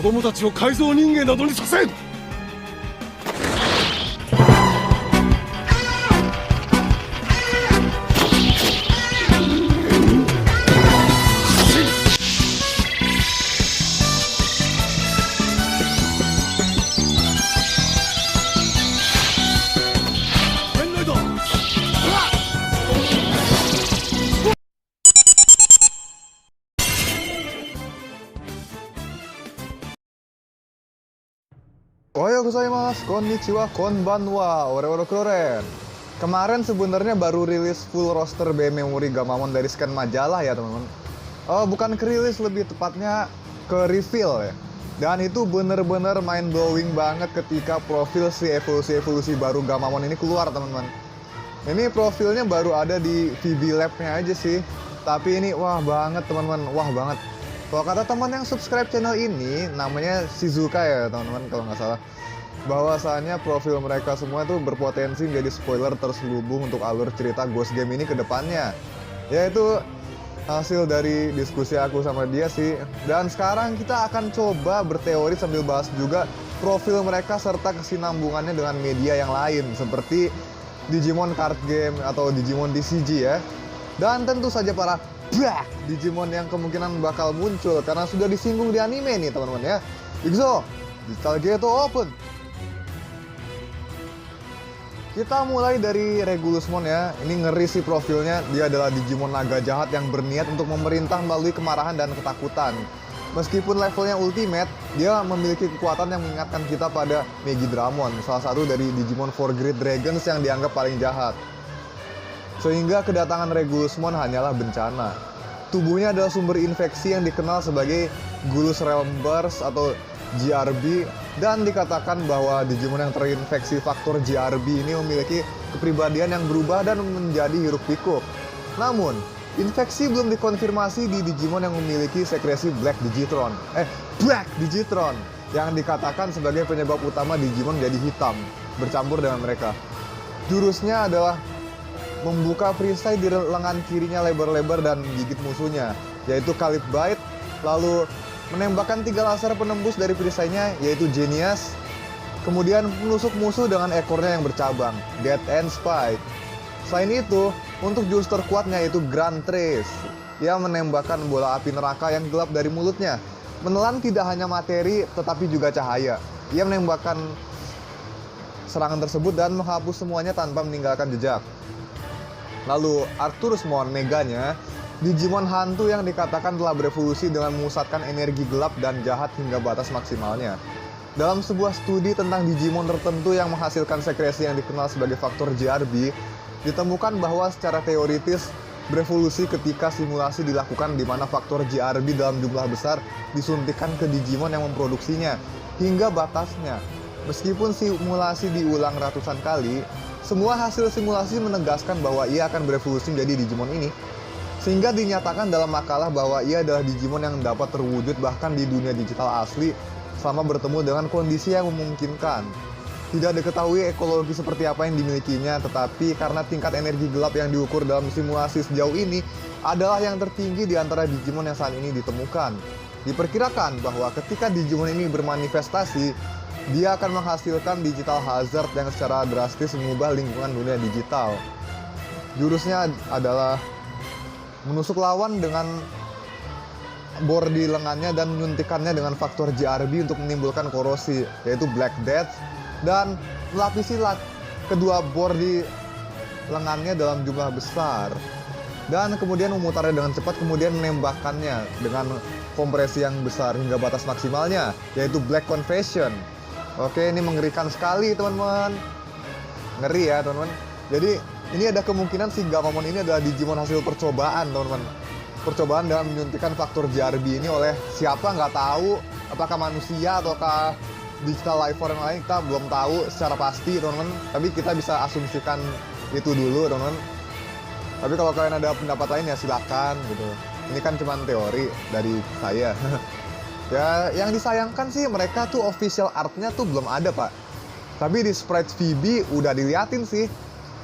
子供たちを改造人間などにさせん。Ohayo gozaimasu, konnichiwa, konbanwa, ore-ore keren. Kemarin sebenarnya baru rilis full roster B Memory Gamamon dari scan majalah ya teman-teman. Oh, bukan kerilis, lebih tepatnya ke reveal ya. Dan itu bener-bener mind blowing banget ketika profil si evolusi baru Gamamon ini keluar teman-teman. Ini profilnya baru ada di VB Lab-nya aja sih. Tapi ini wah banget teman-teman, wah banget. Kalau kata teman yang subscribe channel ini, namanya Shizuka ya teman-teman kalau nggak salah, bahwasannya profil mereka semua tuh berpotensi menjadi spoiler terselubung untuk alur cerita Ghost Game ini ke depannya. Ya itu hasil dari diskusi aku sama dia sih. Dan sekarang kita akan coba berteori sambil bahas juga profil mereka serta kesinambungannya dengan media yang lain seperti Digimon Card Game atau Digimon TCG ya. Dan tentu saja para Digimon yang kemungkinan bakal muncul karena sudah disinggung di anime nih teman-teman ya. Ikzo, Digital Gate open. Kita mulai dari Regulusmon ya. Ini ngeri sih profilnya. Dia adalah Digimon naga jahat yang berniat untuk memerintah melalui kemarahan dan ketakutan. Meskipun levelnya ultimate, dia memiliki kekuatan yang mengingatkan kita pada Megidramon, salah satu dari Digimon Four Great Dragons yang dianggap paling jahat. Sehingga kedatangan Regulusmon hanyalah bencana. Tubuhnya adalah sumber infeksi yang dikenal sebagai Gulus Realm Burst atau GRB, dan dikatakan bahwa Digimon yang terinfeksi faktor GRB ini memiliki kepribadian yang berubah dan menjadi hiruk-pikuk. Namun, infeksi belum dikonfirmasi di Digimon yang memiliki sekresi Black Digitron yang dikatakan sebagai penyebab utama Digimon jadi hitam bercampur dengan mereka. Jurusnya adalah membuka perisai di lengan kirinya lebar-lebar dan gigit musuhnya, yaitu Calip Bite, lalu menembakkan 3 laser penembus dari perisainya, yaitu Genius, kemudian menusuk musuh dengan ekornya yang bercabang, Death End Spike. Selain itu, untuk jurus terkuatnya yaitu Grand Trace, ia menembakkan bola api neraka yang gelap dari mulutnya, menelan tidak hanya materi tetapi juga cahaya. Ia menembakkan serangan tersebut dan menghapus semuanya tanpa meninggalkan jejak. Lalu Arcturusmon Meganya, Digimon hantu yang dikatakan telah berevolusi dengan memusatkan energi gelap dan jahat hingga batas maksimalnya. Dalam sebuah studi tentang Digimon tertentu yang menghasilkan sekresi yang dikenal sebagai faktor GRB, ditemukan bahwa secara teoritis berevolusi ketika simulasi dilakukan di mana faktor GRB dalam jumlah besar disuntikkan ke Digimon yang memproduksinya hingga batasnya. Meskipun simulasi diulang ratusan kali, semua hasil simulasi menegaskan bahwa ia akan berevolusi menjadi Digimon ini. Sehingga dinyatakan dalam makalah bahwa ia adalah Digimon yang dapat terwujud bahkan di dunia digital asli selama bertemu dengan kondisi yang memungkinkan. Tidak diketahui ekologi seperti apa yang dimilikinya, tetapi karena tingkat energi gelap yang diukur dalam simulasi sejauh ini adalah yang tertinggi di antara Digimon yang saat ini ditemukan. Diperkirakan bahwa ketika Digimon ini bermanifestasi, dia akan menghasilkan digital hazard yang secara drastis mengubah lingkungan dunia digital. Jurusnya adalah menusuk lawan dengan bor di lengannya dan menyuntikannya dengan faktor GRB untuk menimbulkan korosi, yaitu Black Death, dan melapisi kedua bor di lengannya dalam jumlah besar. Dan kemudian memutarnya dengan cepat, kemudian menembakkannya dengan kompresi yang besar hingga batas maksimalnya, yaitu Black Confession. Oke, ini mengerikan sekali teman-teman. Ngeri ya teman-teman. Jadi ini ada kemungkinan si Gamamon ini adalah Digimon hasil percobaan teman-teman. Percobaan dalam menyuntikkan faktor GRB ini oleh siapa nggak tahu. Apakah manusia ataukah digital life form yang lain, kita belum tahu secara pasti teman-teman. Tapi kita bisa asumsikan itu dulu teman-teman. Tapi kalau kalian ada pendapat lain ya silakan gitu. Ini kan cuma teori dari saya. Ya, yang disayangkan sih mereka tuh official artnya tuh belum ada pak. Tapi di sprite VB udah diliatin sih.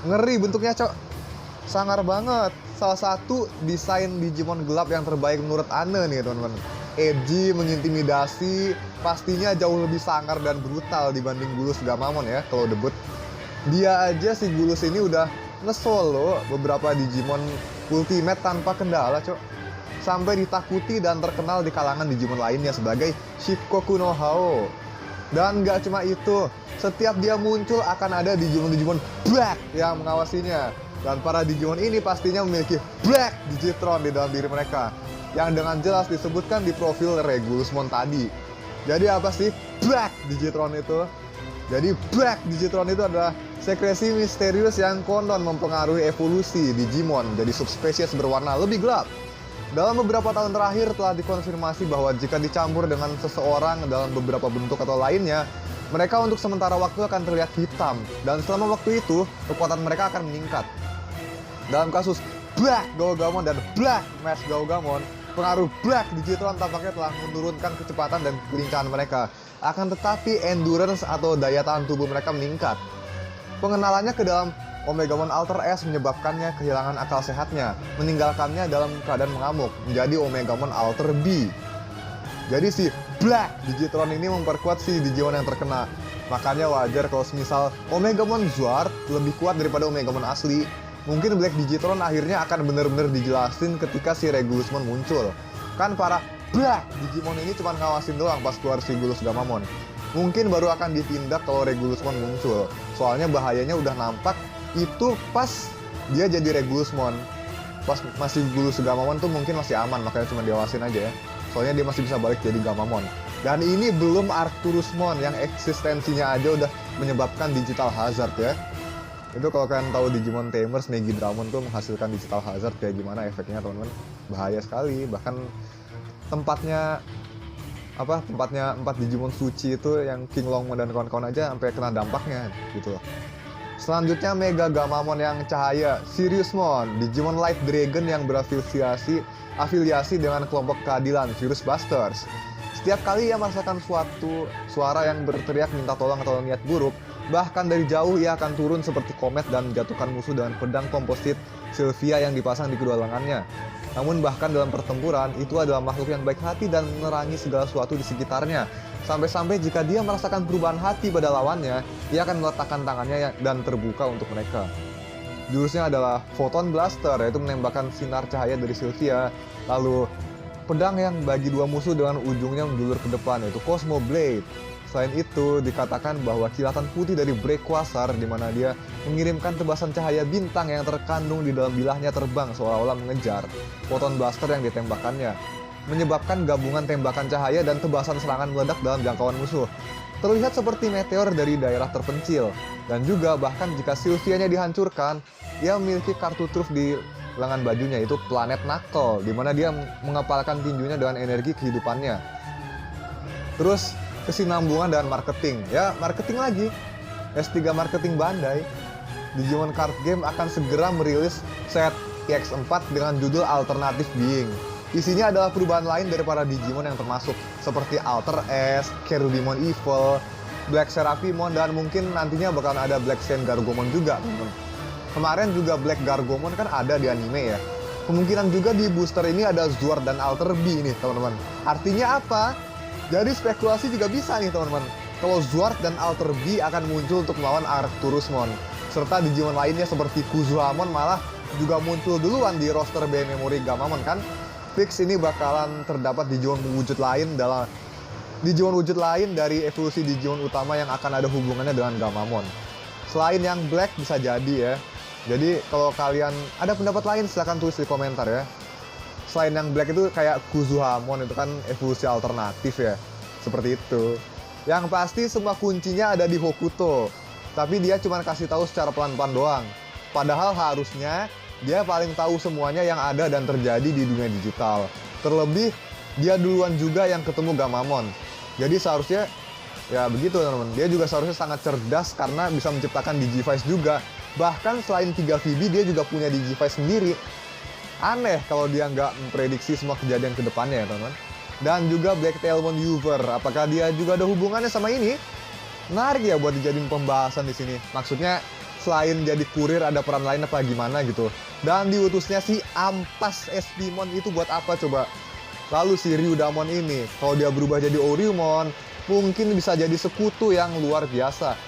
Ngeri bentuknya cok. Sangar banget. Salah satu desain Digimon gelap yang terbaik menurut Ane nih teman-teman. edgy, mengintimidasi, pastinya jauh lebih sangar dan brutal dibanding Gulus Gamamon ya kalau debut. Dia aja si Gulus ini udah nge-solo beberapa Digimon Ultimate tanpa kendala, cok. Sampai ditakuti dan terkenal di kalangan Digimon lainnya sebagai Shikoku no Hao. Dan gak cuma itu, setiap dia muncul akan ada Digimon-Digimon Black yang mengawasinya. Dan para Digimon ini pastinya memiliki Black Digitron di dalam diri mereka, yang dengan jelas disebutkan di profil Regulusmon tadi. Jadi apa sih Black Digitron itu? Jadi Black Digitron itu adalah sekresi misterius yang konon mempengaruhi evolusi Digimon jadi subspesies berwarna lebih gelap. Dalam beberapa tahun terakhir telah dikonfirmasi bahwa jika dicampur dengan seseorang dalam beberapa bentuk atau lainnya, mereka untuk sementara waktu akan terlihat hitam, dan selama waktu itu kekuatan mereka akan meningkat. Dalam kasus Black Gaugamon dan Black Mask Gaugamon, pengaruh Black Digitron tampaknya telah menurunkan kecepatan dan kelincahan mereka. Akan tetapi endurance atau daya tahan tubuh mereka meningkat. Pengenalannya ke dalam Omegamon Alter S menyebabkannya kehilangan akal sehatnya, meninggalkannya dalam keadaan mengamuk, menjadi Omegamon Alter B. Jadi si Black Digitron ini memperkuat si Digimon yang terkena. Makanya wajar kalau semisal Omegamon Zwart lebih kuat daripada Omegamon asli. Mungkin Black Digitron akhirnya akan benar-benar dijelasin ketika si Regulusmon muncul. Kan para Black Digimon ini cuma ngawasin doang pas keluar si Gulus Gamamon. Mungkin baru akan ditindak kalau Regulusmon muncul. Soalnya bahayanya udah nampak itu pas dia jadi Regulusmon. Pas masih Gulus Gamamon tuh mungkin masih aman, makanya cuma diawasin aja ya. Soalnya dia masih bisa balik jadi Gamamon. Dan ini belum Arcturusmon yang eksistensinya aja udah menyebabkan digital hazard ya. Itu kalau kalian tahu Digimon Tamers, Megidramon tuh menghasilkan digital hazard kayak gimana efeknya teman-teman. Bahaya sekali, bahkan tempatnya 4 Digimon suci itu yang King Longmon dan kawan-kawan aja sampai kena dampaknya gitu loh. Selanjutnya Mega Gamamon yang cahaya, Siriusmon, Digimon Light Dragon yang berafiliasi dengan kelompok keadilan, Virus Busters. Setiap kali ia merasakan suatu suara yang berteriak minta tolong atau niat buruk, bahkan dari jauh ia akan turun seperti komet dan menjatuhkan musuh dengan pedang komposit Sylvia yang dipasang di kedua lengannya. Namun bahkan dalam pertempuran, itu adalah makhluk yang baik hati dan menerangi segala sesuatu di sekitarnya. Sampai-sampai jika dia merasakan perubahan hati pada lawannya, ia akan meletakkan tangannya dan terbuka untuk mereka. Jurusnya adalah Photon Blaster, yaitu menembakkan sinar cahaya dari Sylvia. Lalu pedang yang bagi dua musuh dengan ujungnya menjulur ke depan, yaitu Cosmo Blade. Selain itu, dikatakan bahwa kilatan putih dari Break Quasar, di mana dia mengirimkan tebasan cahaya bintang yang terkandung di dalam bilahnya terbang seolah-olah mengejar Photon Blaster yang ditembakkannya, menyebabkan gabungan tembakan cahaya dan tebasan serangan meledak dalam jangkauan musuh. Terlihat seperti meteor dari daerah terpencil. Dan juga bahkan jika Sylvia-nya dihancurkan, ia memiliki kartu truf di lengan bajunya, yaitu Planet Knuckle, di mana dia mengepalkan tinjunya dengan energi kehidupannya. Terus kesinambungan dan marketing. Ya, marketing lagi. S3 Marketing Bandai. Digimon Card Game akan segera merilis set EX4 dengan judul Alternative Being. Isinya adalah perubahan lain dari para Digimon yang termasuk, seperti Alter S, Cherubimon Evil, Black Seraphimon, dan mungkin nantinya bakalan ada Black Sand Gargomon juga, teman-teman. Kemarin juga Black Gargomon kan ada di anime ya. Kemungkinan juga di booster ini ada Zwart dan Alter B nih, teman-teman. Artinya apa? Jadi spekulasi juga bisa nih, teman-teman. Kalau Zwart dan Alter B akan muncul untuk melawan Arcturusmon, serta Digimon lainnya seperti Kuzuhamon malah juga muncul duluan di roster B Memory Gamamon kan. Fix ini bakalan terdapat Digimon wujud lain dari evolusi Digimon utama yang akan ada hubungannya dengan Gamamon. Selain yang Black bisa jadi ya. Jadi kalau kalian ada pendapat lain silahkan tulis di komentar ya. Selain yang Black itu kayak Kuzuhamon itu kan evolusi alternatif ya. Seperti itu. Yang pasti semua kuncinya ada di Hokuto. Tapi dia cuma kasih tahu secara pelan-pelan doang. Padahal harusnya dia paling tahu semuanya yang ada dan terjadi di dunia digital. Terlebih, dia duluan juga yang ketemu Gamamon. Jadi seharusnya, ya begitu teman-teman. Dia juga seharusnya sangat cerdas karena bisa menciptakan Digivice juga. Bahkan selain 3 VB, dia juga punya Digivice sendiri. Aneh kalau dia nggak memprediksi semua kejadian ke depannya ya teman-teman. Dan juga Black Tailmon Uver, apakah dia juga ada hubungannya sama ini? Menarik ya buat dijadiin pembahasan di sini. Maksudnya, selain jadi kurir ada peran lain apa gimana gitu. Dan diutusnya si Ampas Espimon itu buat apa coba? Lalu si Ryudamon ini, kalau dia berubah jadi Oryumon, mungkin bisa jadi sekutu yang luar biasa.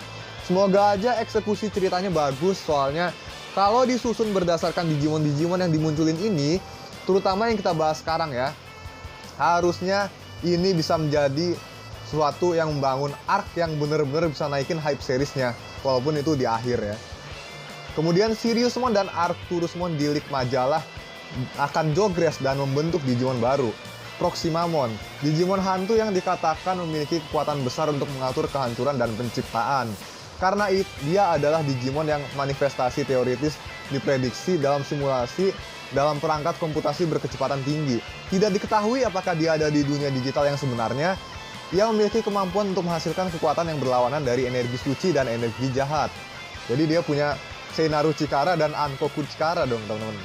Semoga aja eksekusi ceritanya bagus, soalnya kalau disusun berdasarkan Digimon-Digimon yang dimunculin ini, terutama yang kita bahas sekarang ya, harusnya ini bisa menjadi sesuatu yang membangun arc yang bener-bener bisa naikin hype seriesnya, walaupun itu di akhir ya. Kemudian Siriusmon dan Arcturusmon di leak majalah akan progress dan membentuk Digimon baru, Proximamon, Digimon hantu yang dikatakan memiliki kekuatan besar untuk mengatur kehancuran dan penciptaan. Karena dia adalah Digimon yang manifestasi teoritis diprediksi dalam simulasi dalam perangkat komputasi berkecepatan tinggi. Tidak diketahui apakah dia ada di dunia digital yang sebenarnya. Ia memiliki kemampuan untuk menghasilkan kekuatan yang berlawanan dari energi suci dan energi jahat. Jadi dia punya Seinaru Chikara dan Ankoku Chikara dong teman-teman.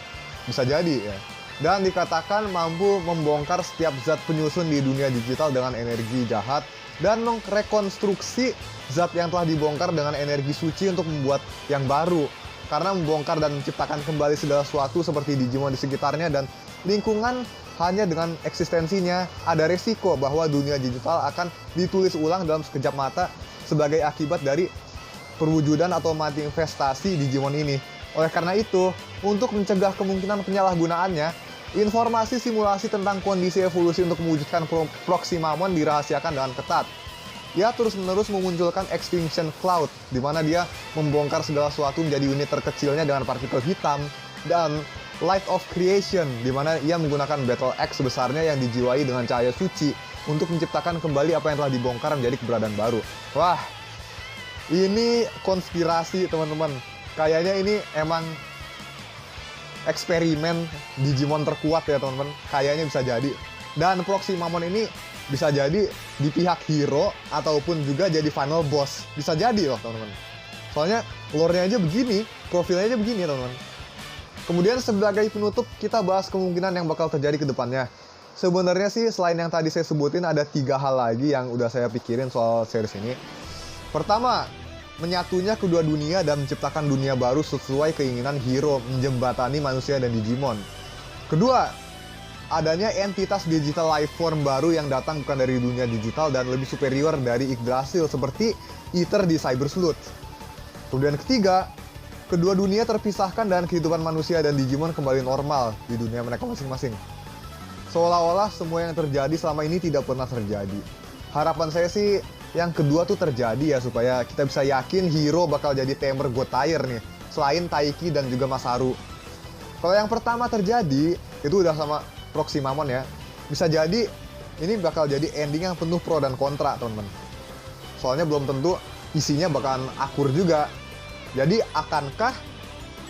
Bisa jadi ya. Dan dikatakan mampu membongkar setiap zat penyusun di dunia digital dengan energi jahat dan merekonstruksi zat yang telah dibongkar dengan energi suci untuk membuat yang baru. Karena membongkar dan menciptakan kembali segala sesuatu seperti Digimon di sekitarnya dan lingkungan hanya dengan eksistensinya, ada resiko bahwa dunia digital akan ditulis ulang dalam sekejap mata sebagai akibat dari perwujudan atau manifestasi Digimon ini. Oleh karena itu, untuk mencegah kemungkinan penyalahgunaannya, informasi simulasi tentang kondisi evolusi untuk mewujudkan Proximamon dirahasiakan dengan ketat. Ia terus-menerus memunculkan Extinction Cloud, di mana dia membongkar segala sesuatu menjadi unit terkecilnya dengan partikel hitam, dan Light of Creation, di mana ia menggunakan Battle Axe sebesarnya yang dijiwai dengan cahaya suci untuk menciptakan kembali apa yang telah dibongkar menjadi keberadaan baru. Wah, ini konspirasi teman-teman. Kayaknya ini emang eksperimen Digimon terkuat ya teman-teman. Kayaknya bisa jadi. Dan Proximamon ini bisa jadi di pihak hero ataupun juga jadi final boss. Bisa jadi loh teman-teman. Soalnya lore-nya aja begini, profilnya aja begini teman-teman. Kemudian sebagai penutup kita bahas kemungkinan yang bakal terjadi ke depannya. Sebenarnya sih selain yang tadi saya sebutin ada 3 hal lagi yang udah saya pikirin soal series ini. Pertama, menyatunya kedua dunia dan menciptakan dunia baru sesuai keinginan hero menjembatani manusia dan Digimon. Kedua, adanya entitas digital life form baru yang datang bukan dari dunia digital dan lebih superior dari Yggdrasil seperti Ether di Cyber Sleuth. Kemudian ketiga, kedua dunia terpisahkan dan kehidupan manusia dan Digimon kembali normal di dunia mereka masing-masing. Seolah-olah semua yang terjadi selama ini tidak pernah terjadi. Harapan saya sih yang kedua tuh terjadi ya, supaya kita bisa yakin hero bakal jadi tamer Gotire nih, selain Taiki dan juga Masaru. Kalau yang pertama terjadi, itu udah sama Proximamon ya, bisa jadi ini bakal jadi ending yang penuh pro dan kontra teman-teman. Soalnya belum tentu isinya bakalan akur juga. Jadi akankah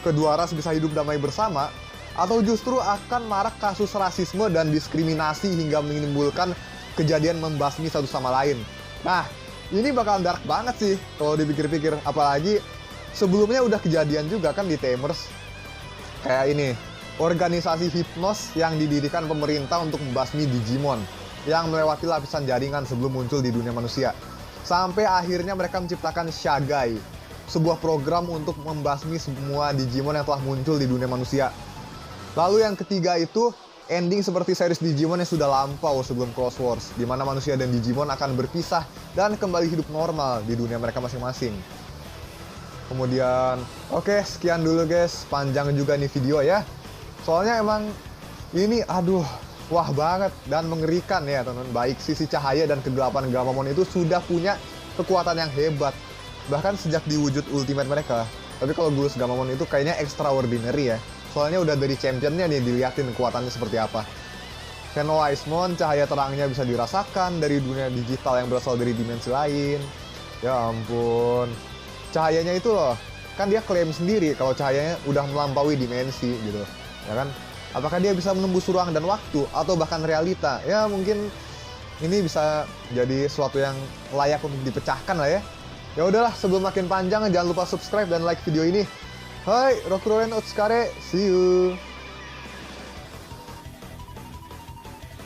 kedua ras bisa hidup damai bersama, atau justru akan marak kasus rasisme dan diskriminasi hingga menimbulkan kejadian membasmi satu sama lain. Nah, ini bakal dark banget sih kalau dipikir-pikir. Apalagi sebelumnya udah kejadian juga kan di Tamers. Kayak ini, organisasi hipnos yang didirikan pemerintah untuk membasmi Digimon yang melewati lapisan jaringan sebelum muncul di dunia manusia. Sampai akhirnya mereka menciptakan Shagai, sebuah program untuk membasmi semua Digimon yang telah muncul di dunia manusia. Lalu yang ketiga itu ending seperti series Digimon yang sudah lampau sebelum Cross Wars, di mana manusia dan Digimon akan berpisah dan kembali hidup normal di dunia mereka masing-masing. Kemudian, oke, sekian dulu guys, panjang juga nih video ya. Soalnya emang ini, wah banget dan mengerikan ya teman-teman. Baik sisi cahaya dan kegelapan Gamamon itu sudah punya kekuatan yang hebat, bahkan sejak diwujud ultimate mereka. Tapi kalau Gulus Gamamon itu kayaknya extraordinary ya. Soalnya udah dari championnya nih diliatin kekuatannya seperti apa. Fenoismon, cahaya terangnya bisa dirasakan dari dunia digital yang berasal dari dimensi lain. Ya ampun. Cahayanya itu loh, kan dia klaim sendiri kalau cahayanya udah melampaui dimensi gitu. Ya kan? Apakah dia bisa menembus ruang dan waktu atau bahkan realita? Ya mungkin ini bisa jadi sesuatu yang layak untuk dipecahkan lah ya. Ya udahlah, sebelum makin panjang jangan lupa subscribe dan like video ini. Hai, Rokuroren Otsukare, see you!